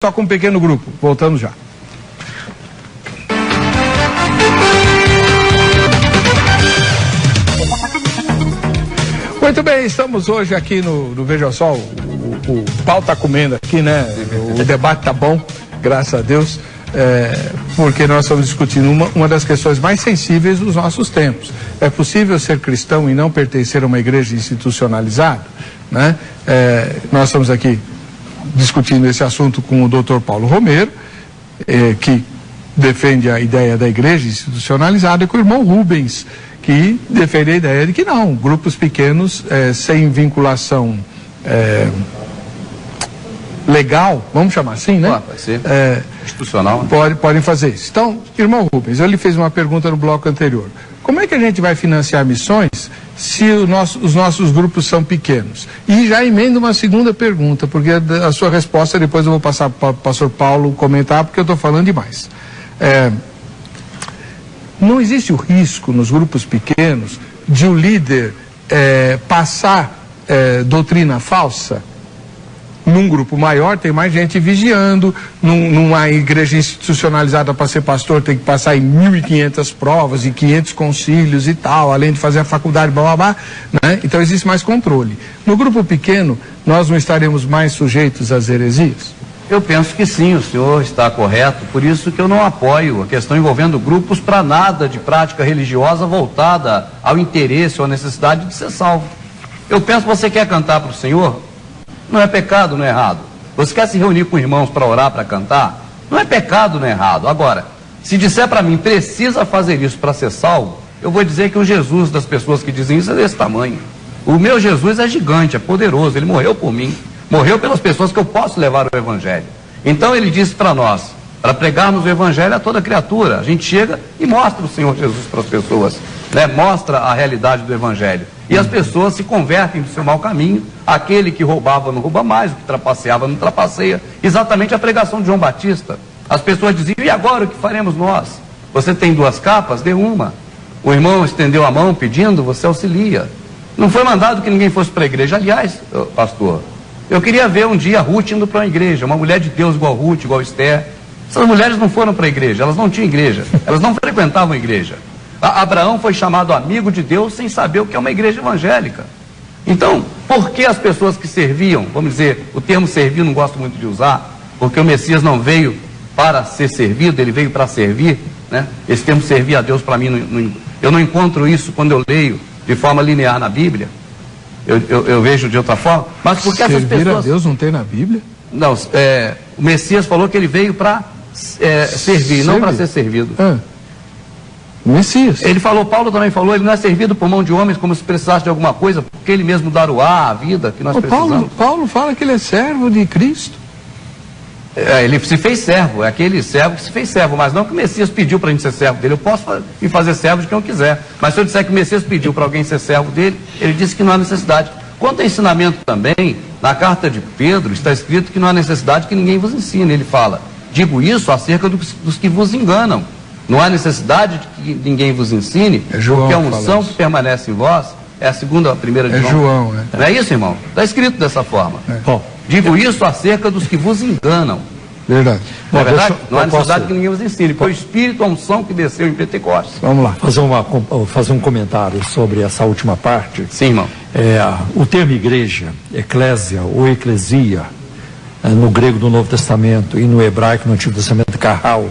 só com um pequeno grupo. Voltamos já. Muito bem, estamos hoje aqui no Veja Só, o pau tá comendo aqui, né? O debate tá bom, graças a Deus, porque nós estamos discutindo uma das questões mais sensíveis dos nossos tempos. É possível ser cristão e não pertencer a uma igreja institucionalizada? Né? Nós estamos aqui discutindo esse assunto com o Dr. Paulo Romero, que defende a ideia da igreja institucionalizada, e com o irmão Rubens, que defende a ideia de que não, grupos pequenos sem vinculação legal, vamos chamar assim, né? Pode ser. Institucional. Podem fazer isso. Então, irmão Rubens, eu lhe fiz uma pergunta no bloco anterior. Como é que a gente vai financiar missões se os nossos grupos são pequenos? E já emendo uma segunda pergunta, porque a sua resposta depois eu vou passar para o pastor Paulo comentar, porque eu estou falando demais. Não existe o risco nos grupos pequenos de o líder passar doutrina falsa? Num grupo maior tem mais gente vigiando, numa igreja institucionalizada para ser pastor tem que passar em 1.500 provas e 500 concílios e tal, além de fazer a faculdade, blá blá blá, né? Então existe mais controle. No grupo pequeno, nós não estaremos mais sujeitos às heresias? Eu penso que sim, o senhor está correto, por isso que eu não apoio a questão envolvendo grupos para nada de prática religiosa voltada ao interesse ou à necessidade de ser salvo. Eu penso que você quer cantar para o Senhor, não é pecado, não é errado. Você quer se reunir com irmãos para orar, para cantar, não é pecado, não é errado. Agora, se disser para mim, precisa fazer isso para ser salvo, eu vou dizer que o Jesus das pessoas que dizem isso é desse tamanho. O meu Jesus é gigante, é poderoso, ele morreu por mim. Morreu pelas pessoas que eu posso levar o Evangelho. Então ele disse para nós, para pregarmos o Evangelho a toda criatura. A gente chega e mostra o Senhor Jesus para as pessoas, né? Mostra a realidade do Evangelho. E as pessoas se convertem do seu mau caminho. Aquele que roubava não rouba mais, o que trapaceava não trapaceia. Exatamente a pregação de João Batista. As pessoas diziam, e agora o que faremos nós? Você tem 2 capas? Dê uma. O irmão estendeu a mão pedindo, você auxilia. Não foi mandado que ninguém fosse para a igreja. Aliás, pastor, eu queria ver um dia a Ruth indo para uma igreja, uma mulher de Deus igual Ruth, igual Esther. Essas mulheres não foram para a igreja, elas não tinham igreja, elas não frequentavam a igreja. Abraão foi chamado amigo de Deus sem saber o que é uma igreja evangélica. Então, por que as pessoas que serviam, vamos dizer, o termo servir não gosto muito de usar, porque o Messias não veio para ser servido, ele veio para servir, né? Esse termo servir a Deus para mim, eu não encontro isso quando eu leio de forma linear na Bíblia. Eu vejo de outra forma, mas porque essas pessoas... Servir a Deus não tem na Bíblia? Não, o Messias falou que ele veio para servir, não para ser servido. Messias. Ele falou, Paulo também falou, ele não é servido por mão de homens como se precisasse de alguma coisa, porque ele mesmo dar o ar, a vida que nós precisamos. Paulo fala que ele é servo de Cristo. Ele se fez servo, é aquele servo que se fez servo, mas não que o Messias pediu para a gente ser servo dele. Eu posso ir fazer servo de quem eu quiser, mas se eu disser que o Messias pediu para alguém ser servo dele, ele disse que não há necessidade. Quanto ao ensinamento também, na carta de Pedro está escrito que não há necessidade que ninguém vos ensine. Ele fala, digo isso acerca dos que vos enganam. Não há necessidade de que ninguém vos ensine, porque a unção que permanece em vós é a primeira de João. João, né? Não é isso, irmão? Está escrito dessa forma. Digo isso acerca dos que vos enganam. Verdade. Não é verdade? Não há necessidade que ninguém vos ensine. Foi o Espírito, a unção que desceu em Pentecostes. Vamos lá. Fazer um comentário sobre essa última parte. Sim, irmão. O termo igreja, eclésia ou eclesia, no grego do Novo Testamento e no hebraico no Antigo Testamento, kahal,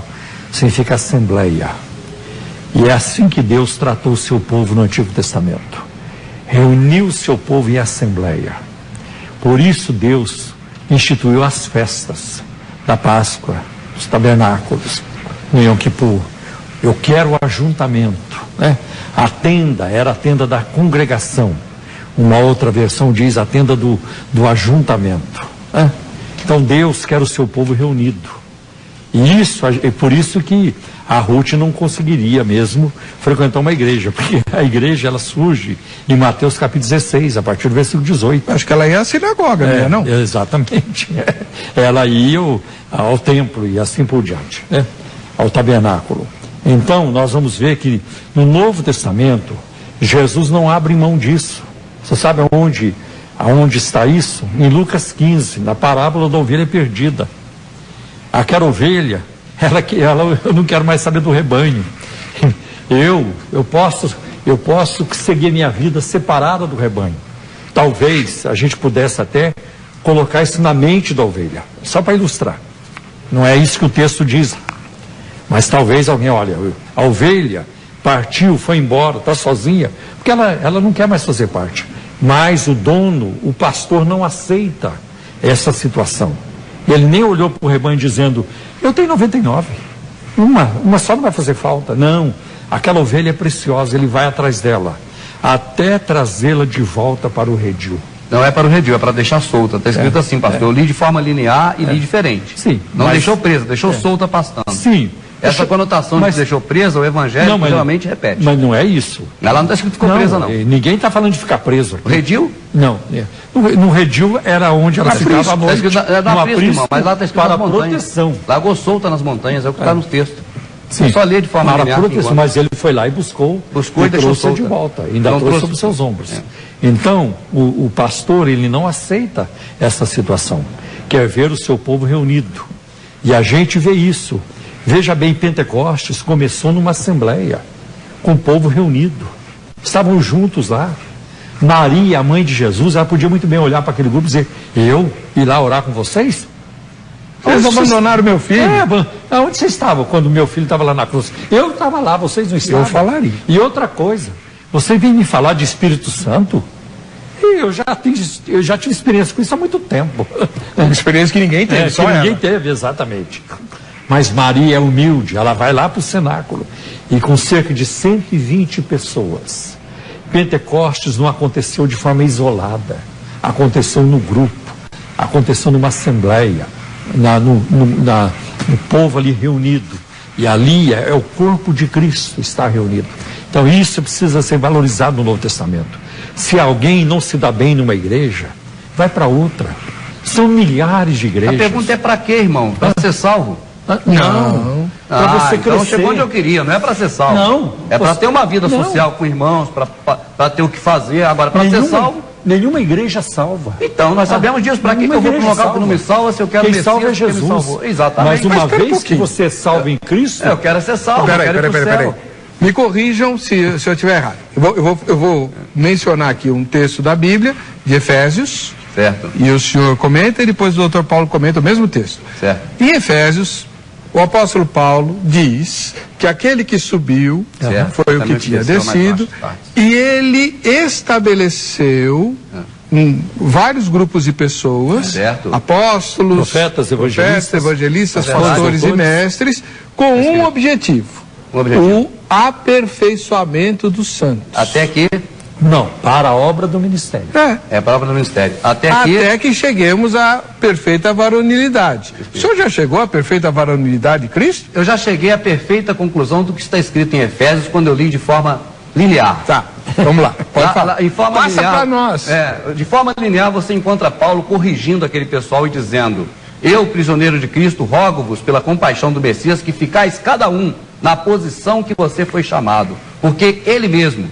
significa assembleia. E é assim que Deus tratou o seu povo no Antigo Testamento. Reuniu o seu povo em assembleia. Por isso Deus instituiu as festas da Páscoa, dos tabernáculos, no Yom Kippur. Eu quero o ajuntamento, né? A tenda era a tenda da congregação. Uma outra versão diz a tenda do ajuntamento, né? Então Deus quer o seu povo reunido. E isso é por isso que a Ruth não conseguiria mesmo frequentar uma igreja, porque a igreja ela surge em Mateus capítulo 16, a partir do versículo 18. Acho que ela ia à sinagoga, né? Não? Exatamente. Ela ia ao templo e assim por diante, né? Ao tabernáculo. Então, nós vamos ver que no Novo Testamento, Jesus não abre mão disso. Você sabe aonde está isso? Em Lucas 15, na parábola da ovelha perdida. Aquela ovelha, eu não quero mais saber do rebanho. Eu posso seguir minha vida separada do rebanho. Talvez a gente pudesse até colocar isso na mente da ovelha, só para ilustrar. Não é isso que o texto diz. Mas talvez alguém, olha, a ovelha partiu, foi embora, está sozinha, porque ela não quer mais fazer parte. Mas o dono, o pastor, não aceita essa situação. Ele nem olhou para o rebanho dizendo, eu tenho 99, uma só não vai fazer falta. Não, aquela ovelha é preciosa, ele vai atrás dela, até trazê-la de volta para o redil. Não é para o redil, é para deixar solta. Está escrito assim, pastor. Eu li de forma linear e li diferente. Sim. Não deixou presa, deixou solta pastando. Sim. Essa conotação de que deixou presa, o evangelho geralmente repete. Mas não é isso. Ela não está escrito que ficou presa, não. Ninguém está falando de ficar preso. O redil? Não. No redil era onde ela ficava à noite. Era na presa, irmão, mas lá está escrito para nas montanhas. Proteção. Largou solta nas montanhas, é o que está no texto. Sim. Só ler de forma para linear. Proteção, mas ele foi lá e buscou e deixou trouxe de volta. Ainda não trouxe sobre seus ombros. Então, o pastor, ele não aceita essa situação. Quer ver o seu povo reunido. E a gente vê isso. Veja bem, Pentecostes começou numa assembleia, com o povo reunido. Estavam juntos lá. Maria, a mãe de Jesus, ela podia muito bem olhar para aquele grupo e dizer, eu ir lá orar com vocês? Vocês abandonaram meu filho? Onde vocês estavam quando meu filho estava lá na cruz? Eu estava lá, vocês não estavam. Eu falaria. E outra coisa, você vem me falar de Espírito Santo? Eu já tive experiência com isso há muito tempo. Uma experiência que ninguém teve, só ela. Ninguém teve, exatamente. Mas Maria é humilde, ela vai lá para o cenáculo e com cerca de 120 pessoas. Pentecostes não aconteceu de forma isolada, aconteceu no grupo, aconteceu numa assembleia, no povo ali reunido. E ali é o corpo de Cristo está reunido. Então isso precisa ser valorizado no Novo Testamento. Se alguém não se dá bem numa igreja, vai para outra. São milhares de igrejas. A pergunta é para quê, irmão? Para ser salvo? Não. Para você crescer. Então chegou onde eu queria, não é para ser salvo. Não. É para ter uma vida social com irmãos, para ter o que fazer. Agora, para ser salvo. Nenhuma igreja salva. Então, nós sabemos disso. Para que eu vou colocar que não me salva se eu quero Quem salva é Jesus. Exatamente. Mas uma vez que você é salvo em Cristo. Eu quero ser salvo. Peraí. Me corrijam se eu estiver errado. Eu vou mencionar aqui um texto da Bíblia, de Efésios. Certo. E o senhor comenta e depois o Dr. Paulo comenta o mesmo texto. Certo. Em Efésios, o apóstolo Paulo diz que aquele que subiu foi o que tinha descido e ele estabeleceu vários grupos de pessoas, apóstolos, profetas, evangelistas, pastores e mestres, com um objetivo. O aperfeiçoamento dos santos. Até que? Não, para a obra do ministério. É para a obra do ministério. Até que cheguemos à perfeita varonilidade. O senhor já chegou à perfeita varonilidade de Cristo? Eu já cheguei à perfeita conclusão do que está escrito em Efésios quando eu li de forma linear. Tá, vamos lá. Pode falar. Passa para nós. De forma linear você encontra Paulo corrigindo aquele pessoal e dizendo: eu, prisioneiro de Cristo, rogo-vos pela compaixão do Messias que ficais cada um na posição que você foi chamado, porque ele mesmo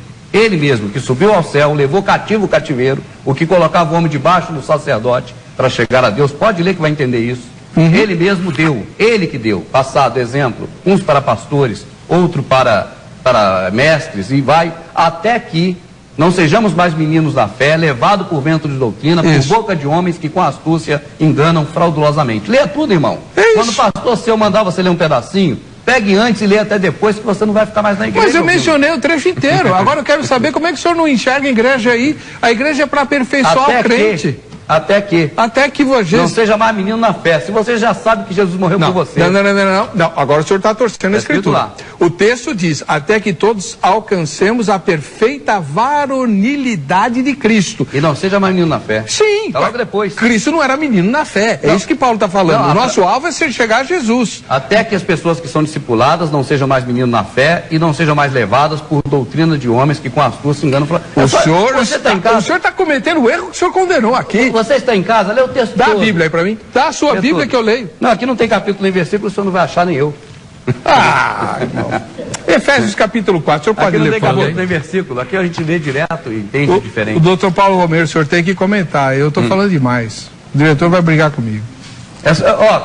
que subiu ao céu, levou cativo o cativeiro, o que colocava o homem debaixo do sacerdote para chegar a Deus. Pode ler que vai entender isso. Ele mesmo deu, ele que deu, passado exemplo, uns para pastores, outro para mestres, e vai até que não sejamos mais meninos da fé, levado por vento de doutrina, por boca de homens que com astúcia enganam fraudulosamente. Leia tudo, irmão. Quando o pastor seu mandar você ler um pedacinho, pegue antes e lê até depois, que você não vai ficar mais na igreja. Mas eu mencionei o trecho inteiro. Agora eu quero saber como é que o senhor não enxerga a igreja aí. A igreja é para aperfeiçoar o crente. Até que você não seja mais menino na fé. Se você já sabe que Jesus morreu por você. Não. Agora o senhor está torcendo a escritura. Lá. O texto diz: até que todos alcancemos a perfeita varonilidade de Cristo. E não seja mais menino na fé. Sim. Tá logo depois. Cristo não era menino na fé. É isso que Paulo está falando. O nosso alvo é chegar a Jesus. Até que as pessoas que são discipuladas não sejam mais meninos na fé e não sejam mais levadas por doutrina de homens que com astúcia se enganam. Você está cometendo o erro que o senhor condenou aqui. Você está em casa, lê o texto Dá todo. a Bíblia aí para mim. Dá a sua Bíblia que eu leio. Não, aqui não tem capítulo nem versículo, o senhor não vai achar nem eu. Irmão. Efésios capítulo 4, o senhor pode ler, por favor. Aqui não tem capítulo nem versículo, aqui a gente lê direto e entende diferente. O doutor Paulo Romero, o senhor tem que comentar, eu estou falando demais. O diretor vai brigar comigo.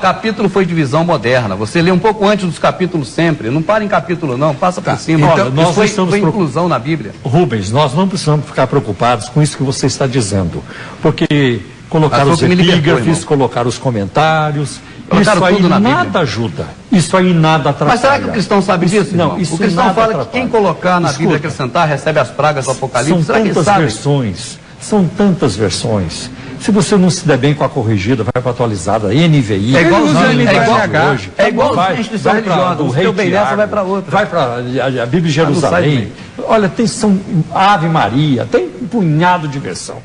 Capítulo foi divisão moderna. Você lê um pouco antes dos capítulos sempre. Não para em capítulo, não. Passa por cima. Então, nós foi inclusão na Bíblia. Rubens, nós não precisamos ficar preocupados com isso que você está dizendo. Porque colocar os epígrafes, colocar os comentários, isso aí nada ajuda. Isso aí nada atrapalha. Mas será que o cristão sabe disso? Não, isso o cristão fala atrapalha. Que quem colocar na Bíblia acrescentar recebe as pragas do Apocalipse. São tantas versões. São tantas versões. Se você não se der bem com a corrigida, vai para a atualizada, NVI. É igual hoje. É igual a instituição religiosa. O seu bem nessa vai para outra. Vai para a Bíblia de Jerusalém. Olha, são Ave Maria, tem um punhado de versão.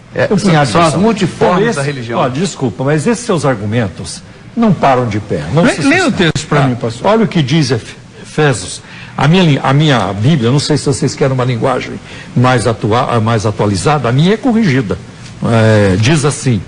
São as multiformes da religião. Olha, desculpa, mas esses seus argumentos não param de pé. Lê o texto para mim, pastor. Olha o que diz Efésios. A minha Bíblia, não sei se vocês querem uma linguagem mais atualizada, a minha é corrigida. Diz assim,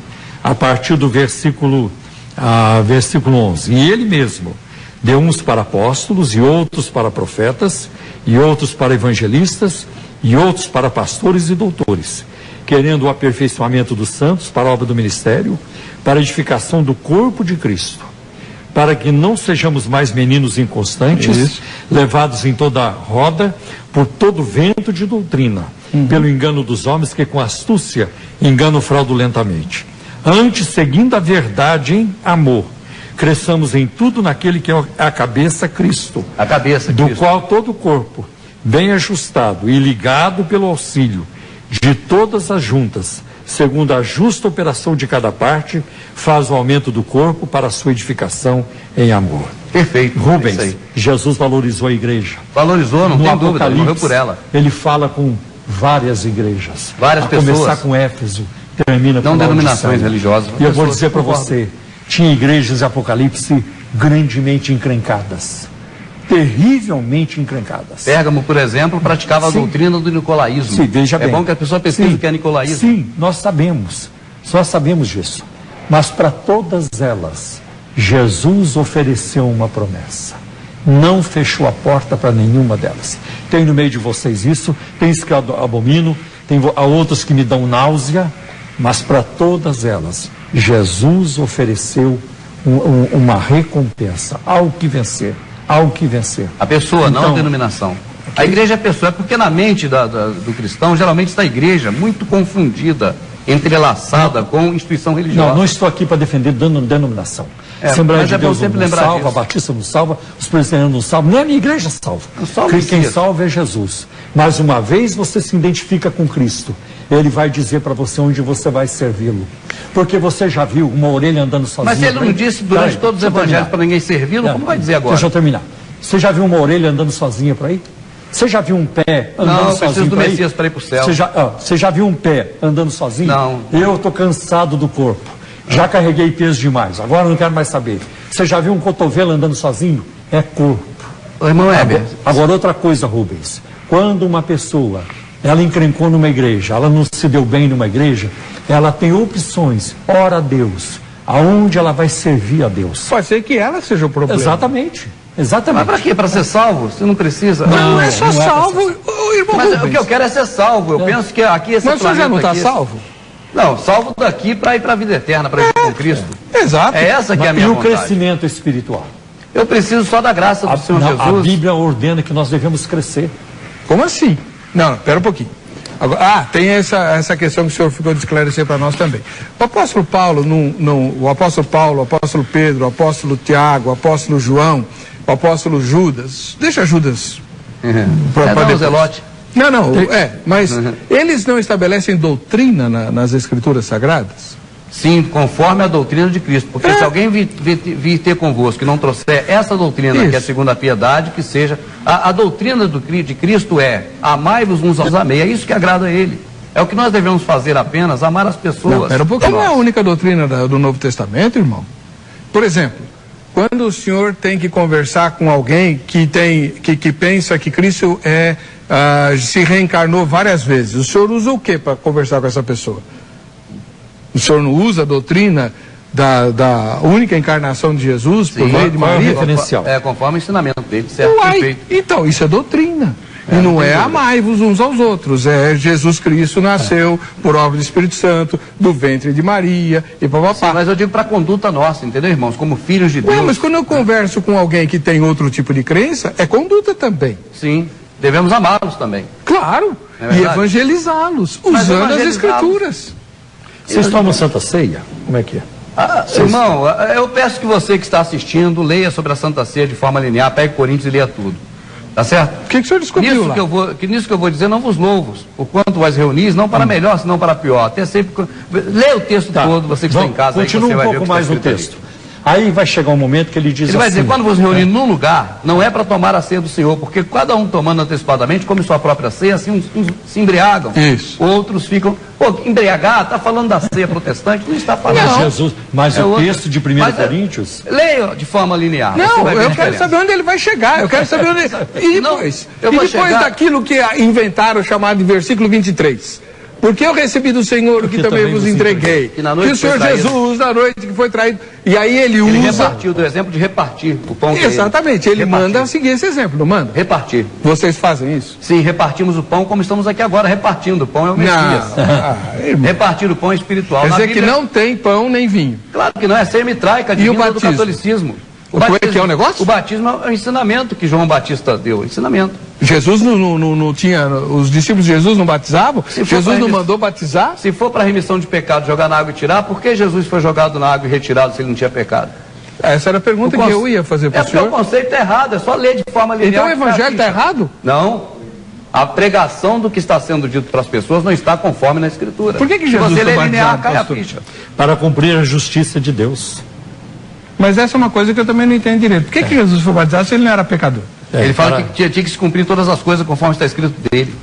a partir do versículo 11, e ele mesmo deu uns para apóstolos, e outros para profetas, e outros para evangelistas, e outros para pastores e doutores, querendo o aperfeiçoamento dos santos para a obra do ministério, para a edificação do corpo de Cristo, para que não sejamos mais meninos inconstantes, levados em toda roda por todo vento de doutrina, pelo engano dos homens que com astúcia enganam fraudulentamente. Antes, seguindo a verdade em amor, cresçamos em tudo naquele que é a cabeça, Cristo. A cabeça, do qual todo o corpo, bem ajustado e ligado pelo auxílio de todas as juntas, segundo a justa operação de cada parte, faz o aumento do corpo para a sua edificação em amor. Perfeito. Rubens, Jesus valorizou a igreja. Valorizou, não tem dúvida, ele morreu por ela. Ele fala com várias igrejas. Várias pessoas. Começar com Éfeso, termina com não denominações religiosas. E eu vou dizer para você, tinha igrejas de Apocalipse grandemente encrencadas. Terrivelmente encrencadas. Pérgamo, por exemplo, praticava a doutrina do nicolaísmo. Sim, veja bem. É bom que a pessoa pesquise o que é nicolaísmo. Sim, nós sabemos disso. Mas para todas elas, Jesus ofereceu uma promessa. Não fechou a porta para nenhuma delas. Tem no meio de vocês isso, tem isso que eu abomino, tem outros que me dão náusea, mas para todas elas, Jesus ofereceu uma recompensa, algo que vencer. A pessoa, então, não a denominação. A igreja é a pessoa, é porque na mente do cristão, geralmente está a igreja muito confundida, entrelaçada com instituição religiosa. Não estou aqui para defender denominação. Assembleia de Deus não salva, Batista não salva, os presbiterianos não salvam, nem a minha igreja salva. Quem salva é Jesus. Mas uma vez você se identifica com Cristo, Ele vai dizer para você onde você vai servi-lo. Porque você já viu uma orelha andando sozinha. Mas ele não disse durante todos os evangelhos para ninguém servi-lo, como vai dizer agora? Deixa eu terminar. Você já viu uma orelha andando sozinha por aí? Você já viu um pé andando sozinho? Não, eu preciso do Messias para ir para o céu. Você já viu um pé andando sozinho? Não. Eu estou cansado do corpo. Já carreguei peso demais, agora não quero mais saber. Você já viu um cotovelo andando sozinho? É corpo. O irmão Heber. Agora outra coisa, Rubens. Quando uma pessoa, ela encrencou numa igreja, ela não se deu bem numa igreja, ela tem opções. Ora a Deus. Aonde ela vai servir a Deus? Pode ser que ela seja o problema. Exatamente. Mas para quê? Para ser salvo? Você não precisa. Não é só salvo, irmão. Mas o que eu quero é ser salvo. Eu penso que aqui esse Mas você já não está salvo? Não, salvo daqui para ir para a vida eterna, para ir com Cristo. Exato. É essa que é a minha vontade. E o crescimento espiritual? Eu preciso só da graça do Senhor Jesus. A Bíblia ordena que nós devemos crescer. Como assim? Não, espera um pouquinho. Agora, tem essa questão que o senhor ficou de esclarecer para nós também. O apóstolo Paulo, o apóstolo Paulo, o apóstolo Pedro, o apóstolo Tiago, o apóstolo João, o apóstolo Judas, deixa Judas para o Zelote. Não, mas eles não estabelecem doutrina nas escrituras sagradas? Sim, conforme a doutrina de Cristo. Porque se alguém vir ter convosco e não trouxer essa doutrina, que é a segunda a piedade, que seja... A doutrina de Cristo é amai-vos uns aos amei. É isso que agrada a Ele. É o que nós devemos fazer apenas, amar as pessoas. Não é a única doutrina do Novo Testamento, irmão. Por exemplo, quando o senhor tem que conversar com alguém que pensa que Cristo se reencarnou várias vezes, o senhor usa o que para conversar com essa pessoa? O senhor não usa a doutrina da única encarnação de Jesus por meio de Maria? Referencial. Conforme o ensinamento dele, certo? Então, isso é doutrina. E não é amai-vos uns aos outros, é Jesus Cristo nasceu por obra do Espírito Santo, do ventre de Maria e papapá. Mas eu digo para a conduta nossa, entendeu, irmãos? Como filhos de Deus. Mas quando eu converso com alguém que tem outro tipo de crença, é conduta também. Sim, devemos amá-los também. Claro, e evangelizá-los, usando as Escrituras. Vocês tomam Santa Ceia? Como é que é? Irmão, eu peço que você que está assistindo, leia sobre a Santa Ceia de forma linear, pegue Coríntios e leia tudo. Tá certo? O que o senhor descobriu lá? Nisso que eu vou dizer, não vos louvos, por quanto vós reunis, não para melhor, senão para pior. Até sempre. Leia o texto todo, você que está em casa. Continua um pouco mais no texto. Aí vai chegar um momento que ele diz assim... Ele vai dizer, quando vos reunir num lugar, não é para tomar a ceia do Senhor, porque cada um tomando antecipadamente, come sua própria ceia, assim uns se embriagam. Isso. Outros ficam... Pô, embriagar, está falando da ceia protestante, não está falando... Não. Jesus, mas o texto de 1 Coríntios... Leia de forma linear. Não, eu quero saber onde ele vai chegar, eu quero saber onde... E depois? Não, e depois daquilo que inventaram, chamado de versículo 23... Porque eu recebi do Senhor o que também vos entreguei. Que o Senhor Jesus, na noite que foi traído. E aí ele usa... Ele repartiu, do exemplo de repartir o pão. Exatamente, ele manda seguir esse exemplo, não manda? Repartir. Vocês fazem isso? Sim, repartimos o pão como estamos aqui agora, repartindo. O pão é o Messias. Repartir o pão é espiritual. Quer dizer que não tem pão nem vinho. Claro que não, é semitraica, divina do catolicismo. Como é que é o negócio? O batismo é o ensinamento que João Batista deu, ensinamento. Jesus não tinha, os discípulos de Jesus não batizavam? Jesus não mandou batizar? Se for para remissão de pecado, jogar na água e tirar, por que Jesus foi jogado na água e retirado se ele não tinha pecado? Essa era a pergunta que eu ia fazer para o senhor. É porque o conceito é errado, é só ler de forma linear. Então o evangelho está errado? Não. A pregação do que está sendo dito para as pessoas não está conforme na Escritura. Por que Jesus foi batizado, linear, cai a ficha? Para cumprir a justiça de Deus. Mas essa é uma coisa que eu também não entendo direito. Por que Jesus foi batizado se ele não era pecador? Ele fala que tinha que se cumprir todas as coisas conforme está escrito dele.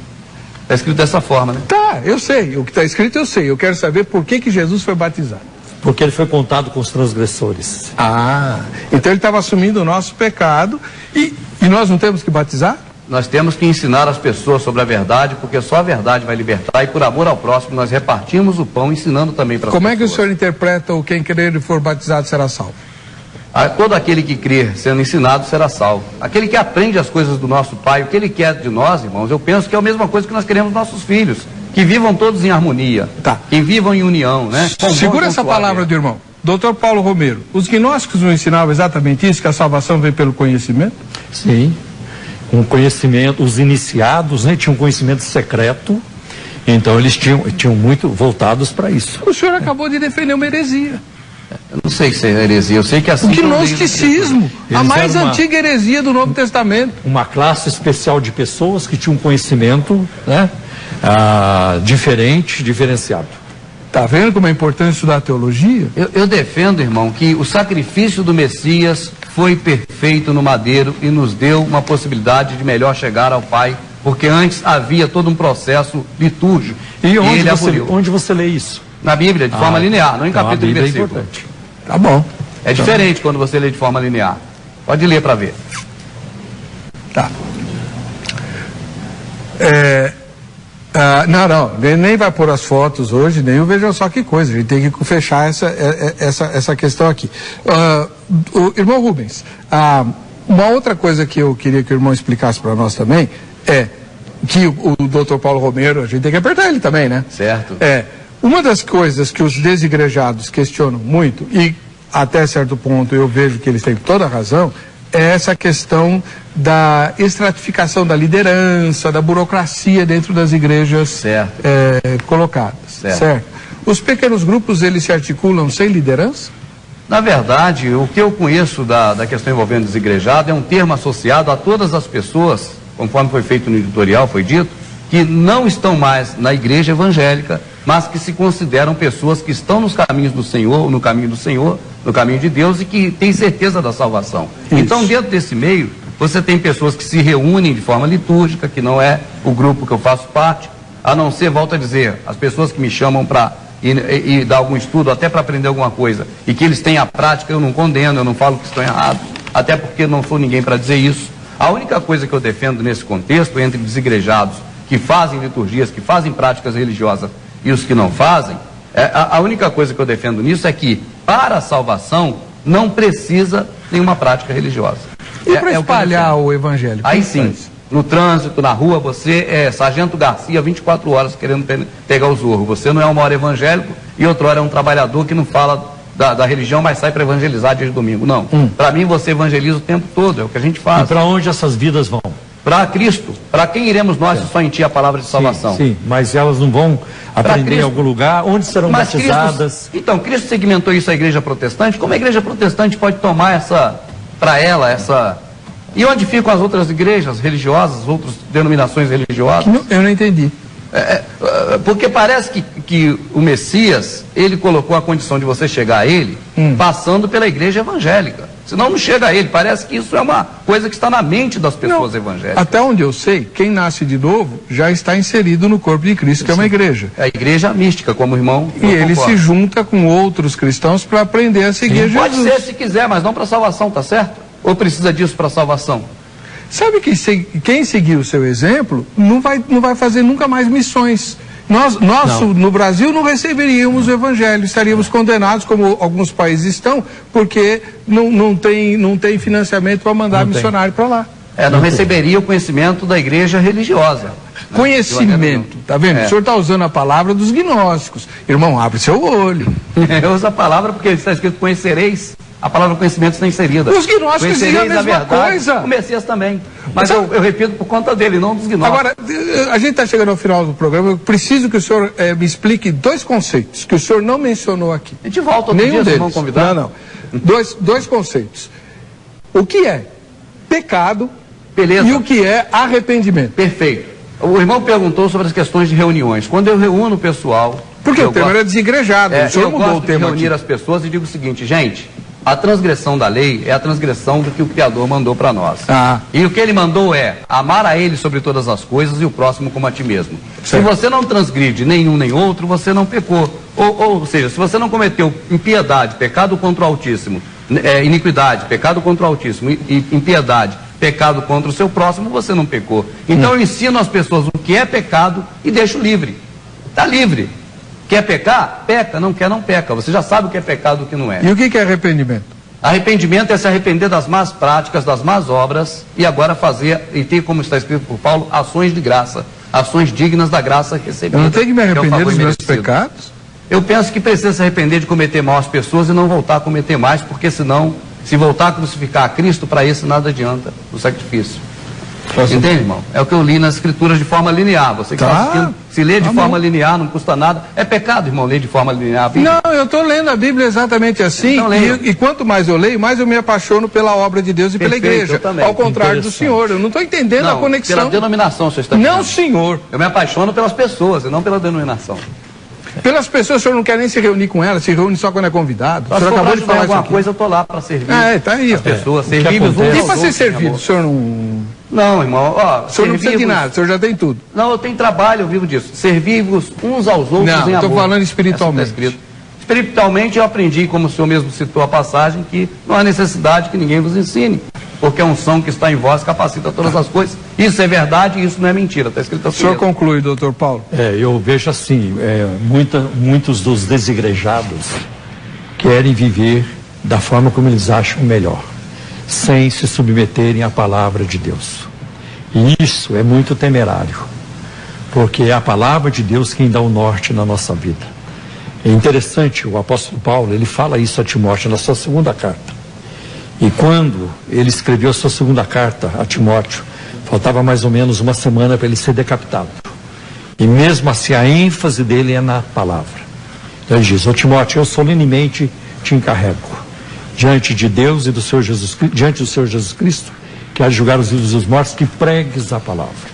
Está escrito dessa forma, né? Tá, eu sei. O que está escrito eu sei. Eu quero saber por que Jesus foi batizado. Porque ele foi contado com os transgressores. Então ele estava assumindo o nosso pecado e nós não temos que batizar? Nós temos que ensinar as pessoas sobre a verdade, porque só a verdade vai libertar, e por amor ao próximo nós repartimos o pão, ensinando também para as pessoas. Como é que o senhor interpreta o quem crer e for batizado será salvo? Todo aquele que crer sendo ensinado será salvo. Aquele que aprende as coisas do nosso Pai, o que Ele quer de nós, irmãos, eu penso que é a mesma coisa que nós queremos dos nossos filhos. Que vivam todos em harmonia. Tá. Que vivam em união, né? Segura essa palavra do irmão. Dr. Paulo Romero, os gnósticos não ensinavam exatamente isso, que a salvação vem pelo conhecimento? Sim. Um conhecimento, os iniciados, né, tinham um conhecimento secreto, então eles tinham muito voltados para isso. O senhor acabou de defender uma heresia. Eu não sei se é heresia, eu sei que assim... O gnosticismo, a mais antiga heresia do Novo Testamento. Uma classe especial de pessoas que tinham um conhecimento, né, diferenciado. Está vendo como é importante estudar teologia? Eu defendo, irmão, que o sacrifício do Messias foi perfeito no madeiro e nos deu uma possibilidade de melhor chegar ao Pai, porque antes havia todo um processo litúrgico. E onde você lê isso? Na Bíblia, de forma linear, não em capítulo e versículo. É tá bom. É diferente quando você lê de forma linear. Pode ler para ver. Tá. Não, nem vai pôr as fotos hoje, nem veja só que coisa. A gente tem que fechar essa questão aqui. O irmão Rubens, uma outra coisa que eu queria que o irmão explicasse para nós também é que o doutor Paulo Romero, a gente tem que apertar ele também, né? Certo. Uma das coisas que os desigrejados questionam muito, e até certo ponto eu vejo que eles têm toda a razão, é essa questão da estratificação da liderança, da burocracia dentro das igrejas colocadas. Certo. Os pequenos grupos, eles se articulam sem liderança? Na verdade, o que eu conheço da questão envolvendo desigrejado é um termo associado a todas as pessoas, conforme foi feito no editorial, foi dito, que não estão mais na igreja evangélica, mas que se consideram pessoas que estão nos caminhos do Senhor, no caminho do Senhor, no caminho de Deus e que têm certeza da salvação. Isso. Então, dentro desse meio, você tem pessoas que se reúnem de forma litúrgica, que não é o grupo que eu faço parte, a não ser, volto a dizer, as pessoas que me chamam para ir dar algum estudo, até para aprender alguma coisa, e que eles têm a prática, eu não condeno, eu não falo que estão errados, até porque não sou ninguém para dizer isso. A única coisa que eu defendo nesse contexto, entre desigrejados que fazem liturgias, que fazem práticas religiosas e os que não fazem, a única coisa que eu defendo nisso é que, para a salvação, não precisa nenhuma prática religiosa. E para espalhar o evangelho? Aí sim. no trânsito, na rua, você é Sargento Garcia 24 horas querendo pegar o zorro. Você não é uma hora evangélico e outra hora é um trabalhador que não fala da religião, mas sai para evangelizar dia de domingo. Não. Para mim você evangeliza o tempo todo, é o que a gente faz. E para onde essas vidas vão? Para Cristo. Para quem iremos nós se só em Ti a palavra de salvação? Sim, mas elas não vão aprender em algum lugar? Onde serão batizadas? Então, Cristo segmentou isso à igreja protestante. Como a igreja protestante pode tomar essa... E onde ficam as outras igrejas religiosas, outras denominações religiosas? Eu não entendi. Porque parece que o Messias, ele colocou a condição de você chegar a ele passando pela igreja evangélica. Senão não chega a ele. Parece que isso é uma coisa que está na mente das pessoas evangélicas. Até onde eu sei, quem nasce de novo já está inserido no corpo de Cristo, que é uma igreja. É a igreja mística, como o irmão. E ele se junta com outros cristãos para aprender a seguir Jesus. Pode ser se quiser, mas não para salvação, tá certo? Ou precisa disso para salvação? Sabe que quem seguir o seu exemplo não vai fazer nunca mais missões. Nós no Brasil não receberíamos o evangelho, estaríamos condenados, como alguns países estão, porque não tem financiamento para mandar missionário para lá. Não receberia o conhecimento da igreja religiosa. Conhecimento, tá vendo? O senhor está usando a palavra dos gnósticos. Irmão, abre seu olho. Eu uso a palavra porque está escrito conhecereis. A palavra conhecimento está inserida. Os gnósticos dizem a mesma coisa. O Messias também. Mas eu repito por conta dele, não dos gnósticos. Agora, a gente está chegando ao final do programa. Eu preciso que o senhor me explique dois conceitos que o senhor não mencionou aqui. A gente volta outro dia, vamos convidar? Não. Dois conceitos. O que é pecado e o que é arrependimento. Perfeito. O irmão perguntou sobre as questões de reuniões. Quando eu reúno o pessoal... Porque o tema era desigrejado, o senhor mudou o tema aqui. Eu reunir as pessoas e digo o seguinte, gente... A transgressão da lei é a transgressão do que o Criador mandou para nós. E o que ele mandou é amar a ele sobre todas as coisas e o próximo como a ti mesmo. Certo. Se você não transgride nenhum nem outro, você não pecou. Ou seja, se você não cometeu impiedade, pecado contra o Altíssimo, iniquidade, pecado contra o Altíssimo, e impiedade, pecado contra o seu próximo, você não pecou. Então eu ensino às pessoas o que é pecado e deixo livre. Está livre. Quer pecar? Peca. Não quer, não peca. Você já sabe o que é pecado e o que não é. E o que é arrependimento? Arrependimento é se arrepender das más práticas, das más obras e agora fazer, e ter, como está escrito por Paulo, ações de graça. Ações dignas da graça recebida. Eu não tenho que me arrepender dos meus pecados? Eu penso que precisa se arrepender de cometer mal às pessoas e não voltar a cometer mais, porque senão, se voltar a crucificar a Cristo, para isso nada adianta o sacrifício. Entende, irmão? É o que eu li nas escrituras de forma linear. Você que está assistindo, se lê de forma linear, não custa nada. É pecado, irmão, ler de forma linear. Não, eu estou lendo a Bíblia exatamente assim. Então, e quanto mais eu leio, mais eu me apaixono pela obra de Deus e pela igreja. Ao contrário do senhor. Eu não estou entendendo a conexão. Pela denominação, você está dizendo. Não, senhor. Eu me apaixono pelas pessoas e não pela denominação. Pelas pessoas, o senhor não quer nem se reunir com elas, se reúne só quando é convidado. O senhor acabou de falar alguma coisa, eu estou lá para servir. Tá aí. As pessoas, servir os E para ser servido, o senhor não... Não, irmão, o senhor não precisa de nada, o senhor já tem tudo. Não, eu tenho trabalho, eu vivo disso. Servir-vos uns aos outros em amor. Não, estou falando espiritualmente. Espiritualmente eu aprendi, como o senhor mesmo citou a passagem, que não há necessidade que ninguém vos ensine. Porque a unção que está em vós capacita todas as coisas. Isso é verdade e isso não é mentira. Está escrito assim. O senhor conclui, doutor Paulo? Eu vejo assim, muitos dos desigrejados querem viver da forma como eles acham melhor, sem se submeterem à palavra de Deus. E isso é muito temerário, porque é a palavra de Deus quem dá o norte na nossa vida. É interessante, o apóstolo Paulo, ele fala isso a Timóteo na sua segunda carta. E quando ele escreveu a sua segunda carta a Timóteo, faltava mais ou menos uma semana para ele ser decapitado. E mesmo assim a ênfase dele é na palavra. Então ele diz, Timóteo, eu solenemente te encarrego, diante de Deus e do Senhor Jesus Cristo, diante do Senhor Jesus Cristo, que há de julgar os vivos e os mortos, que pregues a palavra.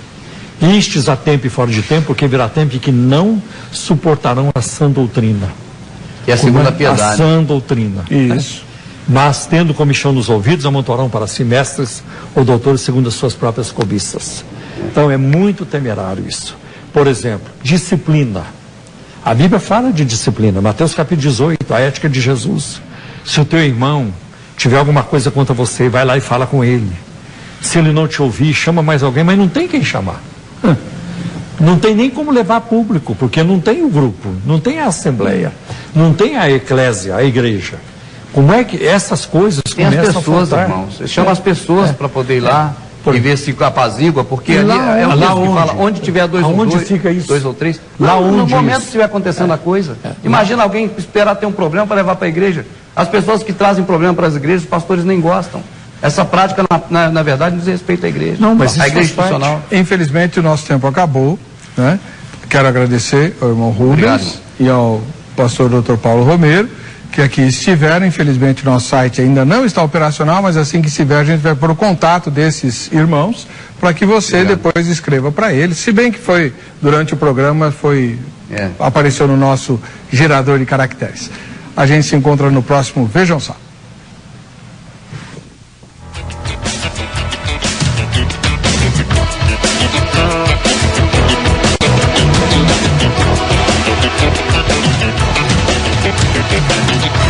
Istes a tempo e fora de tempo, porque virá tempo em que não suportarão a sã doutrina. Que é a segunda piedade. A sã doutrina. Isso. Mas, tendo comichão nos ouvidos, amontoarão para si mestres ou doutores segundo as suas próprias cobiças. Então, é muito temerário isso. Por exemplo, disciplina. A Bíblia fala de disciplina. Mateus capítulo 18, a ética de Jesus. Se o teu irmão tiver alguma coisa contra você, vai lá e fala com ele. Se ele não te ouvir, chama mais alguém, mas não tem quem chamar. Não tem nem como levar público, porque não tem o grupo, não tem a assembleia, não tem a eclésia, a igreja. Como é que essas coisas tem começam as pessoas, a faltar? Irmãos. Você chama as pessoas para poder ir lá. e ver se apazigua, porque ali é o texto que fala, onde tiver dois ou três. Lá no onde momento que estiver acontecendo a coisa. Imagina alguém esperar ter um problema para levar para a igreja. As pessoas que trazem problema para as igrejas, os pastores nem gostam. Essa prática, na verdade, não diz respeito à igreja. Não, mas a igreja institucional. Infelizmente, o nosso tempo acabou, né? Quero agradecer ao irmão Rubens. Obrigado. E ao pastor Dr. Paulo Romero, que aqui estiveram. Infelizmente, nosso site ainda não está operacional, mas assim que estiver, a gente vai pôr o contato desses irmãos para que você depois escreva para eles. Se bem que foi, durante o programa, apareceu no nosso gerador de caracteres. A gente se encontra no próximo Vejam Só. Thank you.